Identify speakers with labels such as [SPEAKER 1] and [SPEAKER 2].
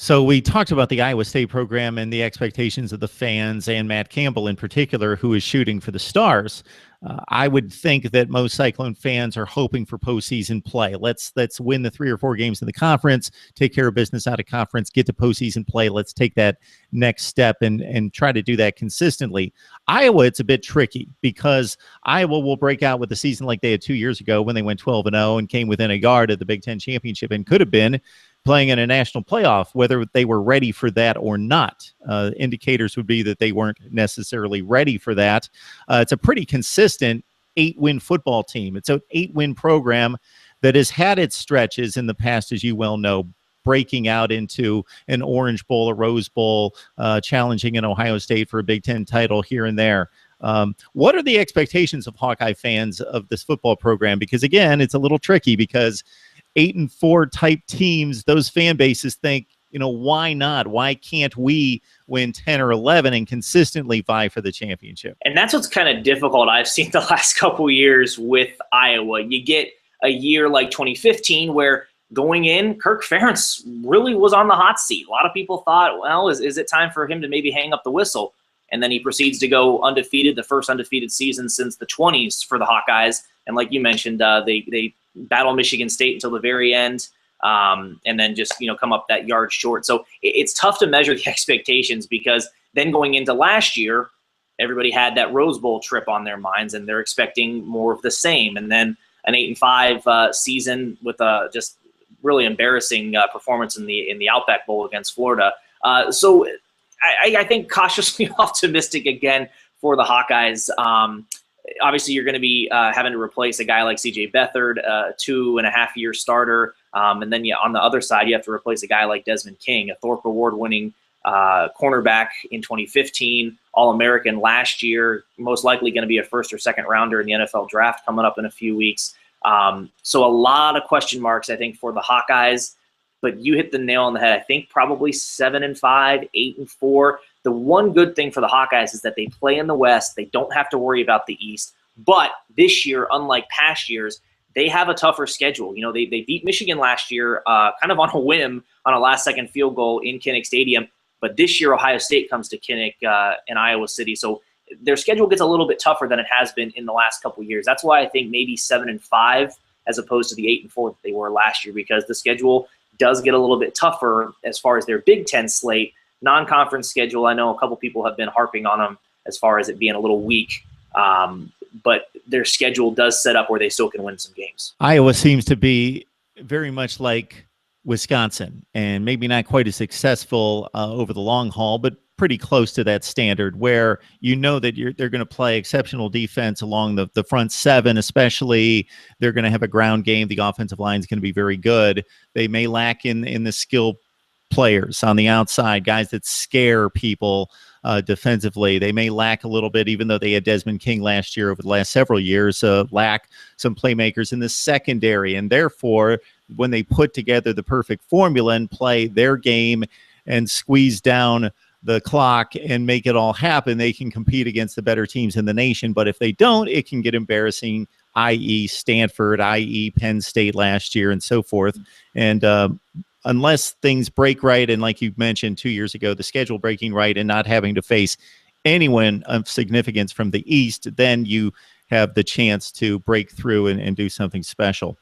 [SPEAKER 1] So we talked about the Iowa State program and the expectations of the fans and Matt Campbell in particular, who is shooting for the stars. I would think that most Cyclone fans are hoping for postseason play. Let's win the 3 or 4 games in the conference, take care of business out of conference, get to postseason play. Let's take that next step and try to do that consistently. Iowa, it's a bit tricky because Iowa will break out with a season like they had 2 years ago when they went 12-0 and came within a yard of the Big Ten championship and could have been playing in a national playoff, whether they were ready for that or not. Indicators would be that they weren't necessarily ready for that. It's a pretty consistent 8-win football team. It's an 8-win program that has had its stretches in the past, as you well know, breaking out into an Orange Bowl, a Rose Bowl, challenging in Ohio State for a Big Ten title here and there. What are the expectations of Hawkeye fans of this football program? Because, again, it's a little tricky because 8-4 type teams, those fan bases think, why not? Why can't we win 10 or 11 and consistently vie for the championship?
[SPEAKER 2] And that's what's kind of difficult I've seen the last couple of years with Iowa. You get a year like 2015 where going in, Kirk Ferentz really was on the hot seat. A lot of people thought, well, is it time for him to maybe hang up the whistle? And then he proceeds to go undefeated, the first undefeated season since the 20s for the Hawkeyes. And like you mentioned, they battle Michigan State until the very end, and then just come up that yard short. So it's tough to measure the expectations because then going into last year, everybody had that Rose Bowl trip on their minds, and they're expecting more of the same. And then an 8-5 season with a just really embarrassing performance in the Outback Bowl against Florida. So I think cautiously optimistic again for the Hawkeyes. Obviously, you're going to be having to replace a guy like C.J. Beathard, 2.5-year starter. And then on the other side, you have to replace a guy like Desmond King, a Thorpe Award-winning cornerback in 2015, All-American last year, most likely going to be a first or second rounder in the NFL draft coming up in a few weeks. So a lot of question marks, I think, for the Hawkeyes. But you hit the nail on the head. I think probably 7-5, 8-4. The one good thing for the Hawkeyes is that they play in the West. They don't have to worry about the East. But this year, unlike past years, they have a tougher schedule. They beat Michigan last year kind of on a whim on a last-second field goal in Kinnick Stadium. But this year, Ohio State comes to Kinnick in Iowa City. So their schedule gets a little bit tougher than it has been in the last couple of years. That's why I think maybe 7-5 as opposed to the 8-4 that they were last year, because the schedule does get a little bit tougher as far as their Big Ten slate. Non-conference schedule, I know a couple people have been harping on them as far as it being a little weak, but their schedule does set up where they still can win some games.
[SPEAKER 1] Iowa seems to be very much like Wisconsin, and maybe not quite as successful over the long haul, but pretty close to that standard, where that they're going to play exceptional defense along the front seven, especially. They're going to have a ground game. The offensive line is going to be very good. They may lack in the skill players on the outside, guys that scare people defensively. They may lack a little bit, even though they had Desmond King last year. Over the last several years, lack some playmakers in the secondary, and therefore, when they put together the perfect formula and play their game and squeeze down the clock and make it all happen, they can compete against the better teams in the nation. But if they don't, it can get embarrassing, i.e. Stanford, i.e. Penn State last year, and so forth. And unless things break right, and like you mentioned 2 years ago, the schedule breaking right and not having to face anyone of significance from the East, then you have the chance to break through and do something special.